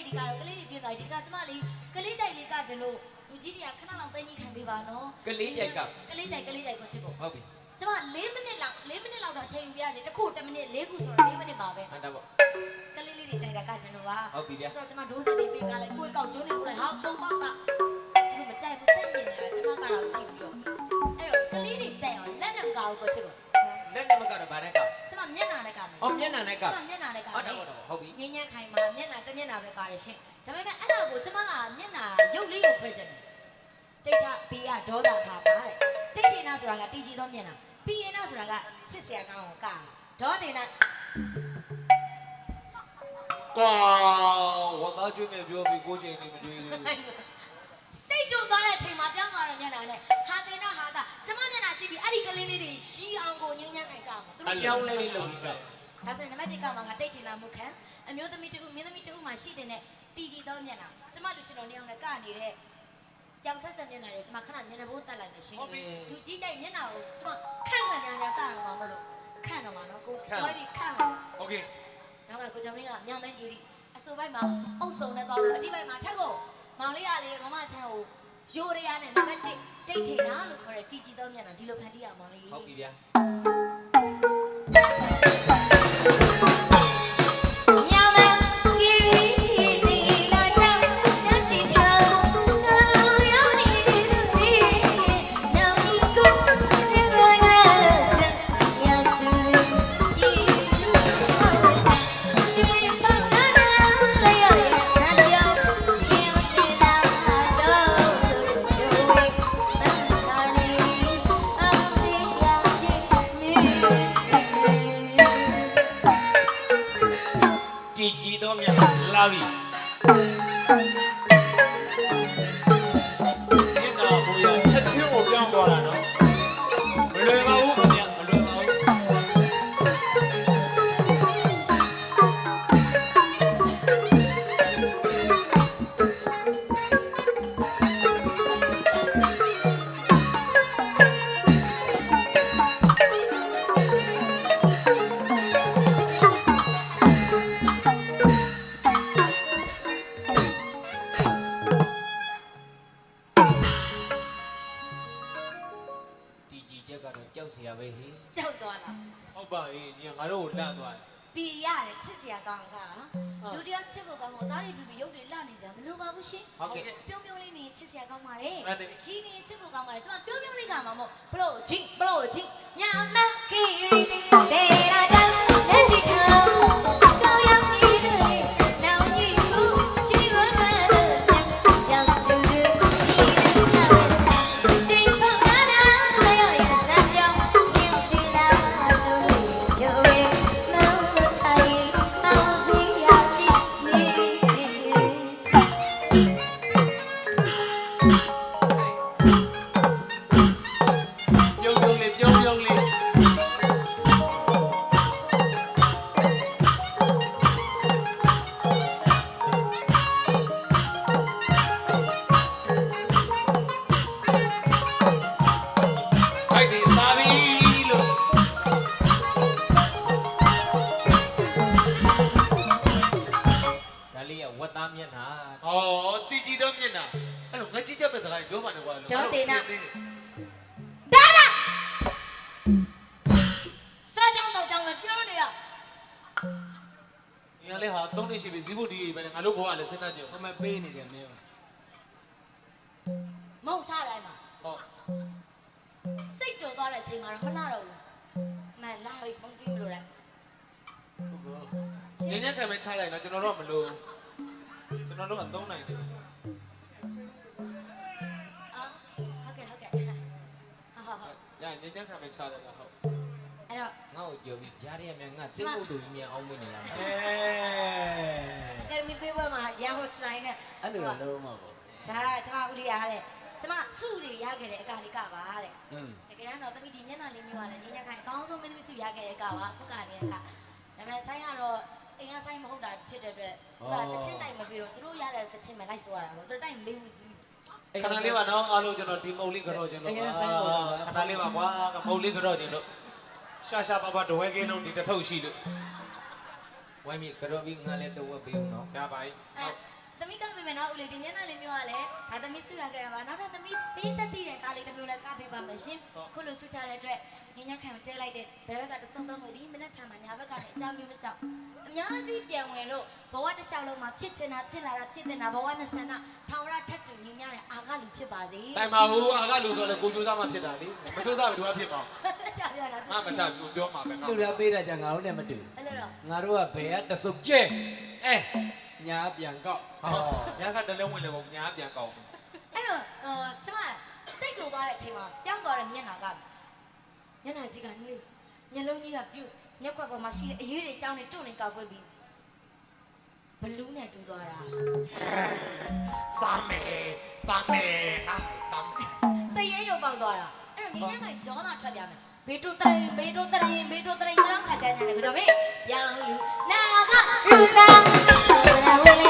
လေးကတော့ကလေးတွေပြင်သွားဒီကကျမလေးကလေးကြိုက်လေးကကျလို့လူကြီးတွေကခဏလောက်တင်းကြီးခံပေးပါနော်ကလေးကြိုက်ကိုချစ်ဖို့ဟုတ်ပြီကျမ4မိနစ်လောက်တော့အချိန်ယူပြရစီတစ်ခု1မိနစ်4ခုဆိုတော့4မိနစ်ပါပဲဟုတ်တယ်ပေါ့ကလေးလေးတွေကြိုက်တာကကျလို့ပါဟုတ်ပြီဗျာဆိုတော့ကျမဒိုးစစ်တွေပေးကလိုက်ကိုယ်ကောက်ကျိုးနေထိုးလိုက်ဟာခုံပေါက်ကသူမကြိုက်ဘူးစိတ်ညစ်နေတာကျမကတော့ကြည့်ပြီးတော့အဲ့တော့ကလေးတွေကြိုက်အောင်လက်နဲ့ကောက်ကိုချစ်ကိုလက်နဲ့မကောက်တော့ဗာနဲ့ကောက်ကျမမျက်နှာနဲ့ကောက်မယ်ဟုတ်မျက်နှာနဲ့ကောက်ဟုတ်ပြီငင်းညမ်းခိုင်မှာမျက်နှာတစ်မျက်နှာပဲပါတယ်ရှင်ဒါပေမဲ့အဲ့ဒါကိုကျမကမျက်နှာရုပ်လေးကိုဖွဲ့ချင်တယ်တိတ်ထဘေးကဒေါသခါပါတဲ့တိတ်ထေနာဆိုတာကတီကြည်သောမျက်နှာပြီးရင်တော့ဆိုတာကချစ်စရာကောင်းအောင်ကဒေါသေနာကွာဝတ်သားကျွေးမယ်ပြောပြီးကိုချိန်နေမတွေ့ဘူးစိတ်တူသွားတဲ့အချိန်မှာပြောင်းသွားတဲ့မျက်နှာနဲ့ဟာသေနာဟာတာကျမမျက်နှာကြည့်ပြီးအဲ့ဒီကလေးလေးတွေရီအောင်ကိုညှဉ်းညမ်းနိုင်ကြမှာသူတို့အယောင်းလေးလုပ်ပြီးတော့ဒါဆိုရင်နံပါတ်1ကမှငါတိတ်ထေနာမှုခံအမျိုးသမီးတူမင်းသမီးတူမှရှိတဲ့နဲ့တီကြည်သောမျက်နှာကျမလူရှင်တော်နှစ်ယောက်နဲ့ကနေတဲ့ကြောင်ဆက်ဆက်မျက်နှာတွေကျမခဏမျက်နှာဘိုးတက်လိုက်မယ်ရှင်လူကြီးကြိုက်မျက်နှာကိုကျမခန့်ညာကတော့မှာမလို့ခန့်တော့မှာနော်ကိုဘာဒီခန့်မှာโอเคနောက်ကကိုကျော်မင်းကမြောင်မန်းကြီးအစိုးပိုင်းမှာအုပ်စုံနဲ့သွားလို့အတိပိုင်းမှာထက်ကိုမောင်လေးကလေမမချမ်းကိုရိုးရရနဲ့နံပါတ်1တိတ်ထေနာလို့ခေါ်တဲ့တီကြည်သောမျက်နှာဒီလိုဖန်တီးရမောင်လေးဟုတ်ပြီဗျာလာပြီဒီတော့ဘုရားချက်ချင်းကိုပြောင်းသွားတာနော်မလွယ်ပါဘူးခင်ဗျမလွယ်ပါဘူးကြောက်เสียပဲဟိကြောက်သွားလားဟုတ်ပါအေးညီငါတို့ကိုလန့်သွားတယ်ပြီးရတယ်ချစ်စရာကောင်းတာလူတယောက်ချစ်ဖို့ကောင်းဖို့အသားတွေပြီးရုပ်တွေလှနေကြမလိုပါဘူးရှင်ဟုတ်ကဲ့ပြုံးပြုံးလေးနေချစ်စရာကောင်းပါတယ်ရှိနေချစ်ဖို့ကောင်းပါတယ်ကျမပြုံးပြုံးလေးကမှမို့ဘလို့ဂျင်းညာမခီရီဒေရာတန်လက်တီထောင်းကောင်းရောက်နေတယ်နောင်ကြီးဘူးရှိဝမ်းမဲ့ဆန်ရောက်စုစုဒီလိုပဲရှိဖို့နာနာလဲရရစံပြောင်းဒီဒီလာရိုးရဲမောင်ထိုင်အောင်စီရတိနေပြုံးလေးဝတ်သားမျက်နှာဟောတီကြည်တော့မျက်နှာအဲ့လိုငါကြည့်ချက်ပဲစကားပြောပါနဲ့ကွာဒေါသေနာဒါနာစားကြောင်းတော့ကြောင်းလည်းပြောနေရညီလေးဟာ3နှစ်ရှိပြီဇီးဖို့ဒီပဲငါတို့ဘဝလည်းစဉ်းစားကြည့်အမပေးနေတယ်မင်းမဟုတ်စားတိုင်းမှာဟောစိတ်တော်သွားတဲ့အချိန်မှာတော့မလှတော့ဘူးမှန်လားမုန်းပြီးမလို့လဲဟုတ်ကောညညခံမဲ့ချလိုက်တော့ကျွန်တော်တို့မလို့ကျွန်တော်တို့က3နိုင်တယ်ဟုတ်ကဲ့ဟာရညညခံမဲ့ချလိုက်တာဟုတ်အဲ့တော့ငါ့ကိုကြုံပြီးကြားရမြငါစိတ်မှုတူကြီးမြန်အောင်မနေလားကဲမီဖေးဘွားမှာရဟိုစတိုင်းနဲ့အဲ့လိုလုံးမှာပေါ့ဒါကျမဦးလေးရတဲ့ကျမစုတွေရခဲ့တဲ့အကာလေးကပါတဲ့တကယ်တော့သမီးဒီမျက်နှာလေးမျိုးကလည်းညညခိုင်အကောင်းဆုံးမင်းသမီးစုရခဲ့တဲ့အကာပါခုကနေကဒါပေမဲ့ဆိုင်ကတော့အိမ်ကဆိုင်မဟုတ်တာဖြစ်တဲ့အတွက်သူကတချင်းတိုင်မပြီးတော့သူတို့ရတဲ့တချင်းမလိုက်ဆိုရတာပေါ့သူတိုင်မပေးဘူးခဏလေးပါနော်အားလုံးကျွန်တော်ဒီမုတ်လေးကြော့ကျွန်တော်ခဏလေးပါကွာမုတ်လေးကြော့ကျွန်တော်ရှာပါပါတဝဲကင်းလုံးဒီတထုပ်ရှိလို့ဝိုင်းမြေကြော့ပြီးငါလည်းတဝက်ပေးအောင်နော်ဒါပါ යි ဟ သမီးကပြင်မယ်နော်ဦးလေးဒီမျက်နှာလေးမျိုးကလည်းဒါသမီးဆုရခဲ့ရပါနောက်တော့သမီးပေးသက်တည်တဲ့ကားလေးတစ်မျိုးလည်းကပေးပါမယ်ရှင်ခုလိုဆုချတဲ့အတွက်ညညခံကျဲလိုက်တဲ့ဘယ်ဘက်ကတဆုံသုံးလို့ဒီမနေ့ခံမှာညာဘက်ကလည်းအကြောင်းမျိုးမကြောက်အများကြီးပြန်ဝင်လို့ဘဝတစ်လျှောက်လုံးမှာဖြစ်ချင်တာဖြစ်လာတာဖြစ်တင်တာဘဝနဲ့ဆန္ဒထောင်ရထက်တူညီမျှတဲ့အာကလူဖြစ်ပါစေ ဆိုင်မှာဟိုအာကလူဆိုလည်းကိုကြိုးစားမှဖြစ်တာလေမကြိုးစားဘယ်သူကဖြစ်ပါ ကြာပြတာ ငါမချပြောမှာပဲငါ သူရပေးတာကြငါတို့နဲ့မတူ အဲ့လိုတော့ ငါတို့ကဘယ်ကတဆုပ်ကျဲညာပြန်ကောက် ဟောညကတလုံးဝင်လေပေါ့ညာပြန်ကောက် အဲ့တော့ကျမစိတ်လိုသွားတဲ့အချိန်မှာပြောင်းသွားတဲ့မျက်နှာကမျက်နှာကြီးကနှိမ့်မျက်လုံးကြီးကပြုတ်မျက်ခွက်ပေါ်မှာရှိတဲ့အရေးတွေအကြောင်းတွေတုံနေကောက်ွက်ပြီးဘလူးနဲ့တူသွားတာ စားမယ်စားမယ် တရေရုပ်ပေါက်သွားတာအဲ့တော့ညီနဲ့ကဒေါသထွက်ပြမယ်ဘေတိုတရင်ကတော့ခါကြမ်းကြတယ်ကြောင့်မေးပြောင်းလူနာကရူဆောင်နာဝဲ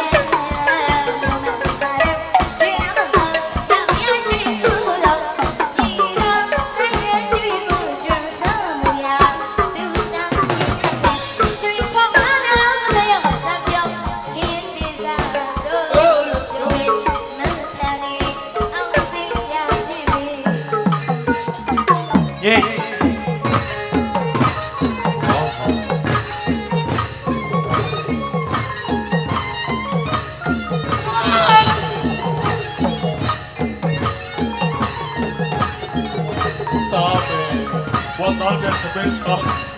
我拿点准备啥？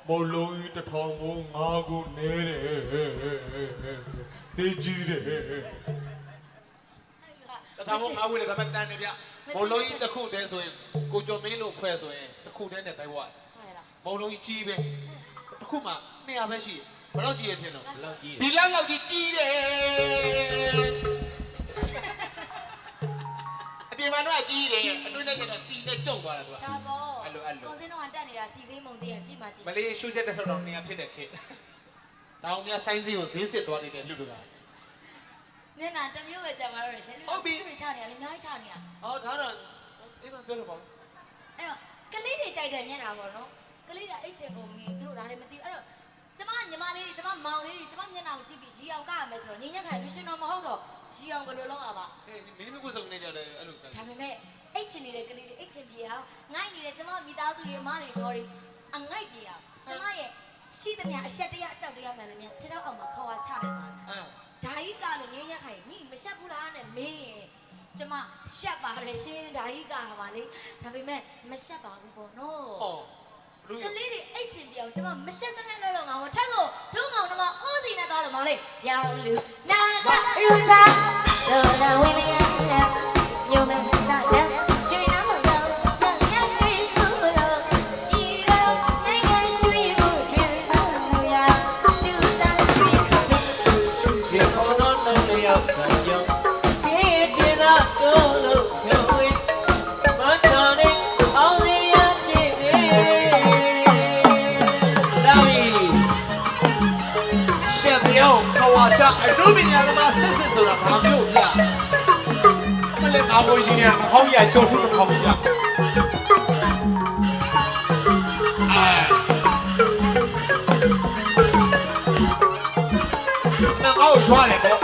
မလုံးကြီးတစ်ထောင်ကိုငါးခုနေတယ်စေးကြီးတယ် တထားမို့ငါဝေးတယ်ဒါပေမဲ့တန်နေဗျဘလုံးကြီးတစ်ခုတည်းဆိုရင်ကိုကျော်မင်းလို့ဖွဲ့ဆိုရင်တစ်ခုတည်းနဲ့ပဲဝတ်ဘလုံးကြီးကြီးပဲတစ်ခုမှ200ပဲရှိဘယ်လောက်ကြီးရထင်တော့ ဘလောက်ကြီး ဒီလောက်ကြီးကြီးတယ်အပြင်မှာတော့ကြီးတယ်အတွင်းထဲကျတော့စီနဲ့ကျုံသွားတာသူက ဒါပေါ့ အဲ့လို ကွန်စင်းတော့တက်နေတာစီသေးမုံသေးကကြည့်မှကြည့် မလေးရှူချက်တဲ့ထောက်တော့200ဖြစ်တဲ့ခေတ်တောင်မြဆိုင်းစည်းကိုဈေးစစ်သွားနေတဲ့လူတို့က မျက်နှာတစ်မျိုးပဲကြာမှာတော့ရှင်ဟုတ်ပြီချနေရလေအများကြီးချနေရ အော်ဒါတော့အေးမပြောလို့ပါဘူး အဲ့တော့ကလေးတွေကြိုက်တဲ့မျက်နှာပေါ့နော်ကလေးကအိတ်ချင်ကုန်ပြီသူတို့ဒါတွေမသိအဲ့တော့ကျမညီမလေးတွေကျမမောင်လေးတွေကျမမျက်နှာကိုကြည့်ပြီးရီအောင်ကရမယ်ဆိုတော့ညီညက်ခိုင်လူရှင်တော်မဟုတ်တော့ရီအောင်ဘယ်လိုလုပ်ရပါ အေးမင်းမကူစုံနေကြတယ်အဲ့လို ဒါပေမဲ့အိတ်ချင်နေတဲ့ကလေးတွေအိတ်ချင်ပြေအောင်ငိုက်နေတဲ့ကျမမိသားစုတွေအမတွေတော်တွေအငိုက်ပြေအောင်ကျမရဲ့ရှိသမျှအဆက်တရားအကြောက်တရားမှန်သမျှခြေထောက်အောင်မှာခေါ်ချလိုက်ပါဒါကြီးကလို့ငင်းညက်ခိုင်ညီမရှက်ဘူးလားနဲ့မင်းကျမရှက်ပါတယ်ရှင်ဒါကြီးကပါလေဒါပေမဲ့မရှက်ပါဘူးပေါ့နော် အော် ကလေးတွေအိတ်ချင်ပြောင်ကျမမရှက်စနဲ့လို့ငါမထက်လို့ဒုမောင်နှမအိုးစီနဲ့သွားလို့မောင်လေးရောင်လူနာကရူစာလောနာဝင်းရညုံမဲ့စားတဲ့ရွှေน้ำတော်တော့ငါရွှေကိုတော့ဒီတော့နိုင်ငံရွှေကိုကျွန်းဆောင်လို့ရသူသာရွှေကို ဒီခေါ်တော့တော့ရောက်ကြရောဒီတင်တာတို့လို့ပြောရင်မတော်နေအောင်ရရကြည့်လာပြီ ရှက်ပြောင်းခဝါချအနုပညာသမားစစ်စစ်ဆိုတာဘာမျိုးပြမလဲငါဘိုးရှင်ကဟောင်းရကြောထုလို့ခေါ်ပြအော်ရွာတယ်ပေါ့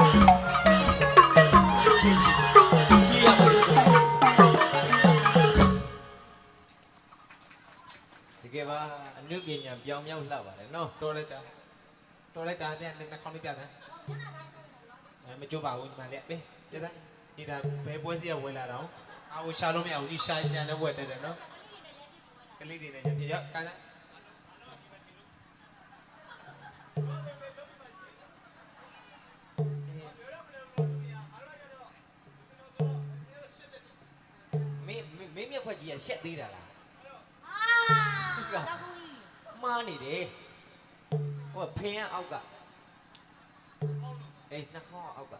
တကယ်ပါအနုပညာပြောင်းမြောက်လှပါတယ်နော် တော်လိုက်တာပြန်နေခေါင်းလေးပြတယ်မကြိုးပါဘူးညီမလေးပေးပြတယ်ဒီဒါဘယ်ပွဲစီကဝင်လာတော့အာဟိုရှာလို့မရဘူးဒီရှာညံနဲ့ဝက်တယ်နော်ကလေးတွေနဲ့ညရောက်ကန်မင်းမြက်ခွက်ကြီးကရှက်သေးတာလား အာဇာဖူကြီး မှားနေတယ်ဟိုဖင်ကအောက်ကအေးနှာခေါင်းအောက်က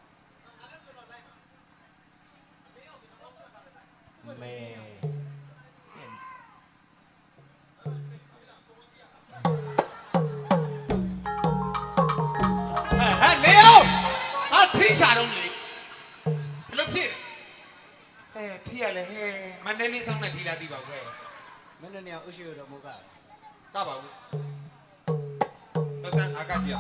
မဲ ဟဲ့လေအောင်ဟာထိရှာတော့လေ ထီရလေဟဲမန္တလေးဆောင်နဲ့ထီလာသိပါဘူးဟဲ မင်းတို့နေရာဥရှိရတော့မဟုတ်က ကပါဘူးတော့ဆန်းအာကကြည့်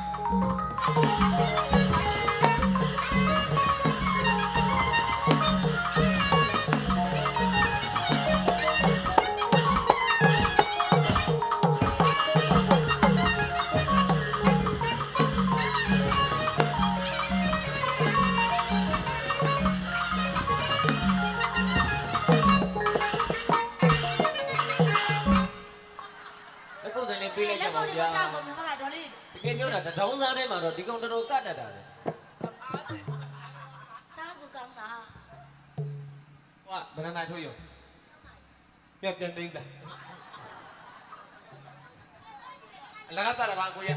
အခုတည်းလေးပေးလိုက်ကြပါဦးဗျာ ကြောက်ကုန်မှာတော့လေ တကယ်ပြောတာတောင်းစားထဲမှာတော့ဒီကောင်တော်တော်ကတ်တတ်တာလေ ချားကိုကောင်းတာ ဟောဘယ်နှနိုင်ထိုးရောပြန်သိမ်းတာအလကားစားတာပါကိုရ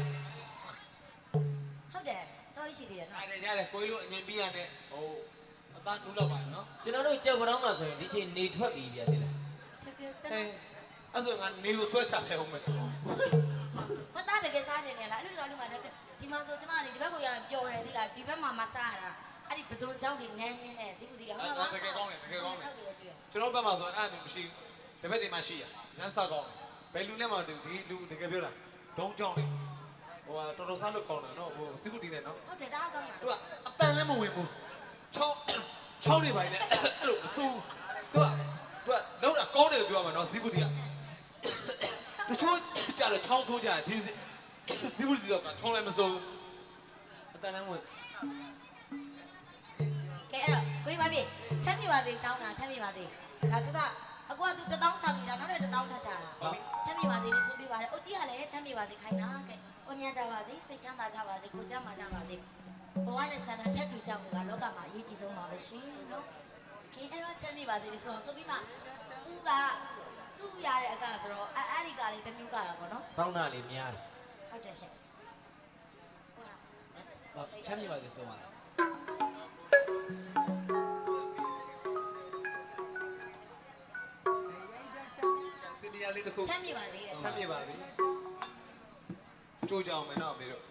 ဟုတ်တယ်စောရှိသေးတယ်နော် ရတယ်ကိုကြီးလို့အငင်ပြီးရတဲ့ဟိုအသားနူးတော့ပါနော် ကျွန်တော်တို့ကြောက်ကြောင်းမှာဆိုရင်ဒီချိန်နေထွက်ပြီဗျာတိလား ဖြည်းဖြည်းတက် အဲ့ဆိုငါနေကိုဆွဲချပြအောင်မယ် မသားတကယ်စားခြင်းနဲ့လားအဲ့လိုကလူမှတော့ဒီမှာဆိုကျမလေးဒီဘက်ကိုရရင်ပျော်တယ်ဒီလားဒီဘက်မှာမစားရတာအဲ့ဒီပစုံကြောင်းတွေနန်းချင်းနဲ့ဇီကူတီကဟိုမှာတကယ်ကောင်းတယ်ကျွန်တော်ဘက်မှာဆိုအဲ့ဒါမရှိဘူးဒီဘက်တွေမှာရှိရရမ်းစားကောင်းဘယ်လူနဲ့မှဒီလူတကယ်ပြောတာဒုံးကြောင်းတယ်ဟိုကတော်တော်စားလို့ကောင်းတယ်နော်ဟိုစီကူတီနဲ့နော် ဟုတ်တယ်ဒါကောင်းတာ သူကအတန်လည်းမဝင်ဘူးချောင်းနေပါလေအဲ့လိုမစိုးသူကလောက်တာကောင်းတယ်လို့ပြောမှာနော်စီကူတီကတချို့ကြတယ်ချောင်းဆိုးကြတယ်ဒီစီကူတီတော့ချောင်းလည်းမစိုးအတန်လည်းဝင် ကဲအဲ့တော့ကိုကြီးပါပြီချမ်းမြေပါစေတောင်းတာချမ်းမြေပါစေဒါဆိုတော့အကူကသူ1000ချပြီးတာနောက်တော့1000ထပ်ချတာချမ်းမြေပါစေလို့ဆိုပြပါတယ်အုတ်ကြီးကလည်းချမ်းမြေပါစေခိုင်းတာကဲဝမ်းမြကြပါစေစိတ်ချမ်းသာကြပါစေကိုကြမ်းမာကြပါစေဘဝနဲ့ဆန္ဒထပ်တူကြမှုကလောကမှာအရေးကြီးဆုံးပါပဲရှင်နော်ကဲအဲ့တော့ချမ်းမြေပါစေလို့ဆိုပြီးမှဦးကစုရတဲ့အကဆိုတော့အဲ့ဒီကလေးတစ်မျိုးကတာပေါ့နော် တောင်းတာလေးများတယ် ဟုတ်တယ်ရှင် ချမ်းမြေပါစေဆုံးပါလား စီနီယာလေးတစ်ခု ချမ်းမြေပါစေတဲ့ ချမ်းမြေပါသည်ကြိုးကြအောင်မယ်နော်အမေတို့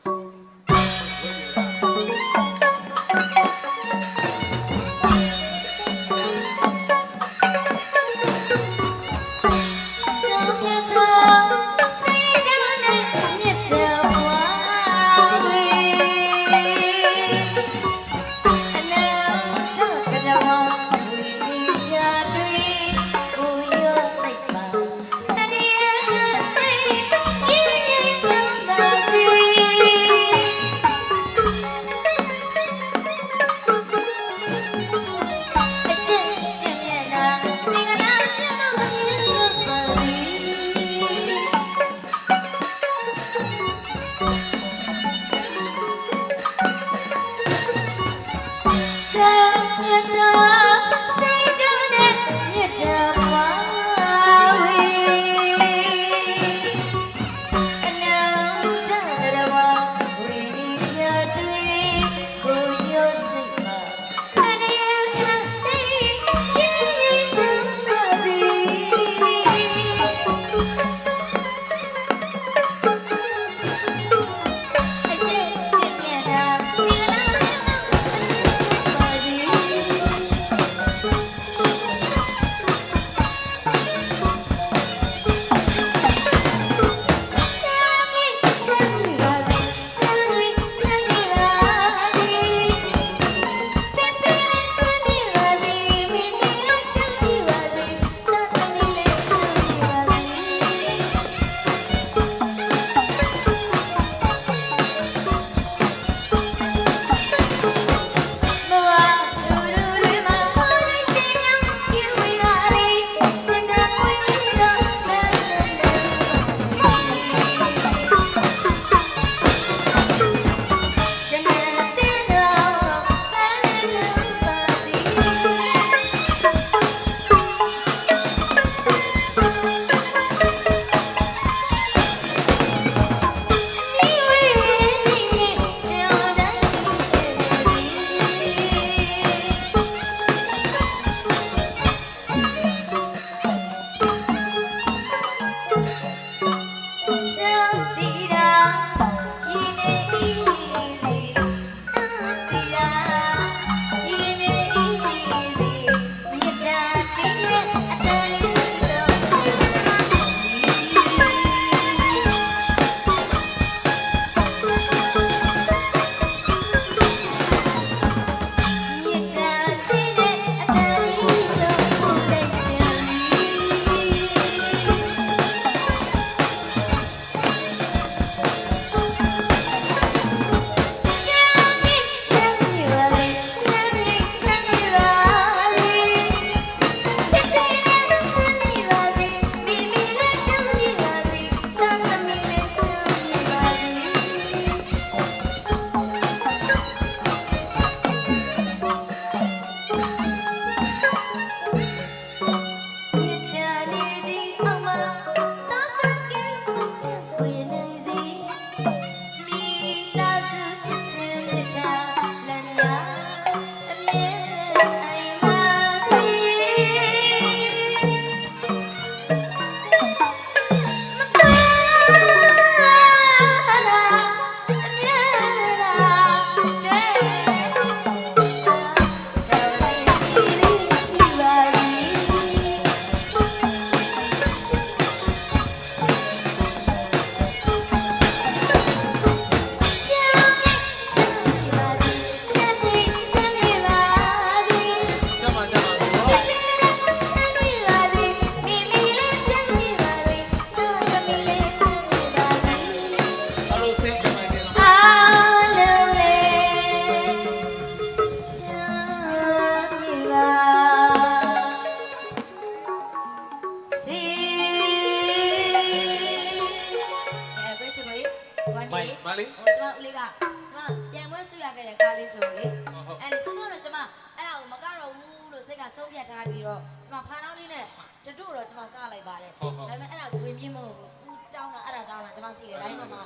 ဆုံးဖြတ်ထားပြီးတော့ကျမဖားနှောင်းလေးနဲ့တတို့တော့ကျမကလိုက်ပါတယ်ဒါပေမဲ့အဲ့ဒါကိုဝင်ပြင်းမဟုတ်ဘူးတောင်းတာအဲ့ဒါတောင်းတာကျမသိတယ်တိုင်းမှာ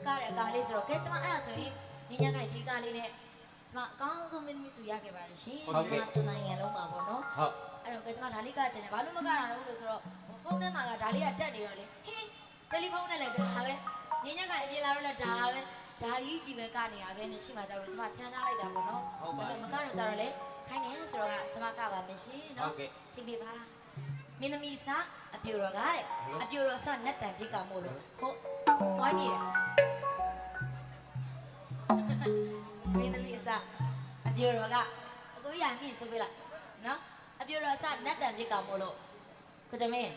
ကတဲ့ကားလေးဆိုတော့ကဲကျမအဲ့ဒါဆိုရင်ညီညာကိုဒီကားလေးနဲ့ကျမအကောင်းဆုံးမင်းသမီးစုရခဲ့ပါတယ်ရှင်ဒီမှာတနိုင်ငံလုံးမှာပေါ့နော်ဟုတ်အဲ့တော့ကဲကျမဒါလေးကကျင်တယ်ဘာလို့မကတာလဲလို့ဆိုတော့ဖုန်းထဲမှာကဒါလေးကတက်နေတော့လေဟင်းတယ်လီဖုန်းနဲ့လည်းဒါပဲညီညာကအပြင်လာတော့လည်းဒါပဲဒါကြီးကြီးပဲကနေရပဲနဲ့ရှိမှကြတော့ကျမချမ်းထားလိုက်တာပေါ့နော်ဟုတ်ပါဘူးမကတော့ကြတော့လေခိုင်းနေဆိုတော့ကကျမကပါမယ်ရှင်နော်ချိန်ပြပါမင်းသမီးစအပြိုတော်ကတဲ့အပြိုတော်စနတ်တန်ပြစ်ကမို့လို့ဟုတ်ဝိုင်းနေတယ်မင်းသမီးစအပြိုတော်ကအကိုရမြင့်ဆိုပြလိုက်နော်အပြိုတော်စနတ်တန်ပြစ်ကမို့လို့ကိုကျမင်း